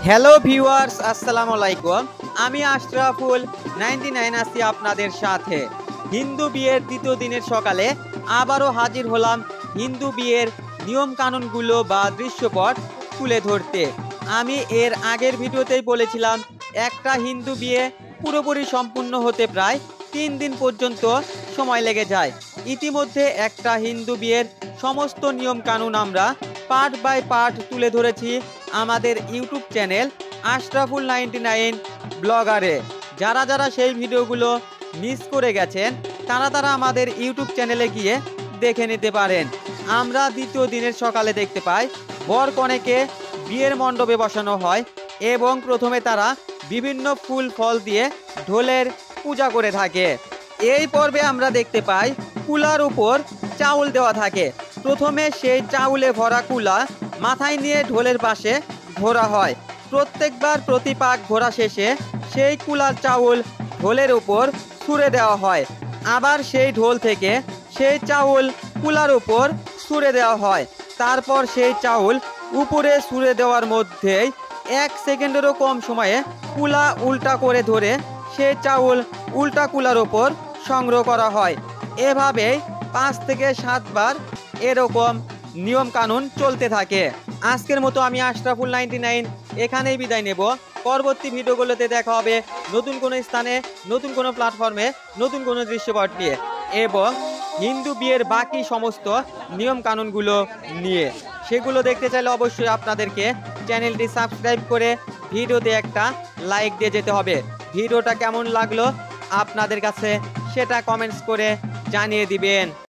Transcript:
Hello viewers, আসসালামু আলাইকুম। আমি আশরাফুল 99 আছি আপনাদের সাথে। হিন্দু বিয়ের দ্বিতীয় দিনের সকালে আবারও হাজির হলাম হিন্দু বিয়ের নিয়ম কানুনগুলো বা দৃশ্যপট তুলে ধরতে। আমি এর আগের ভিডিওতেই বলেছিলাম একটা হিন্দু বিয়ে পুরোপুরি সম্পূর্ণ হতে প্রায় 3 দিন পর্যন্ত সময় লেগে যায়। ইতিমধ্যে একটা হিন্দু বিয়ের সমস্ত নিয়ম কানুন আমরা পার্ট বাই পার্ট তুলে ধরেছি আমাদের ইউটিউব চ্যানেল আশরাফুল 99 ব্লগারে। যারা যারা সেই ভিডিওগুলো মিস করে গেছেন তারা আমাদের ইউটিউব চ্যানেলে গিয়ে দেখে নিতে পারেন। আমরা দ্বিতীয় দিনের সকালে দেখতে পাই বর কনেকে বিয়ের মণ্ডপে বসানো হয় এবং প্রথমে তারা বিভিন্ন ফুল ফল দিয়ে ঢোলের পূজা করে থাকে। এই পর্বে আমরা দেখতে পাই কুলার উপর চাউল দেওয়া থাকে। প্রথমে সেই চাউলে ভরা কুলা মাথায় নিয়ে ঢোলের পাশে ঘোরা হয়। প্রত্যেকবার প্রতি পাক ঘোরা শেষে সেই কুলার চাউল ঢোলের উপর ছুঁড়ে দেওয়া হয়। আবার সেই ঢোল থেকে সেই চাউল কুলার উপর ছুঁড়ে দেওয়া হয়। তারপর সেই চাউল উপরে ছুঁড়ে দেওয়ার মধ্যেই 1 সেকেন্ডেরও কম সময়ে কুলা উল্টা করে ধরে সেই চাউল উল্টা কুলার উপর সংগ্রহ করা হয়। এভাবেই 5 থেকে 7 বার এরকম নিয়ম কানুন চলতে থাকে। আজকের মতো আমি আশরাফুল 99 এখানেই বিদায় নেব। পরবর্তী ভিডিওগুলোতে দেখা হবে নতুন কোনো স্থানে, নতুন কোনো প্ল্যাটফর্মে, নতুন কোনো দৃশ্যপট নিয়ে এবং হিন্দু বিয়ের বাকি সমস্ত নিয়ম কানুনগুলো নিয়ে। সেগুলো দেখতে চাইলে অবশ্যই আপনাদেরকে চ্যানেলটি সাবস্ক্রাইব করে ভিডিওতে একটা লাইক দিয়ে যেতে হবে। ভিডিওটা কেমন লাগলো আপনাদের কাছে সেটা কমেন্টস করে জানিয়ে দিবেন।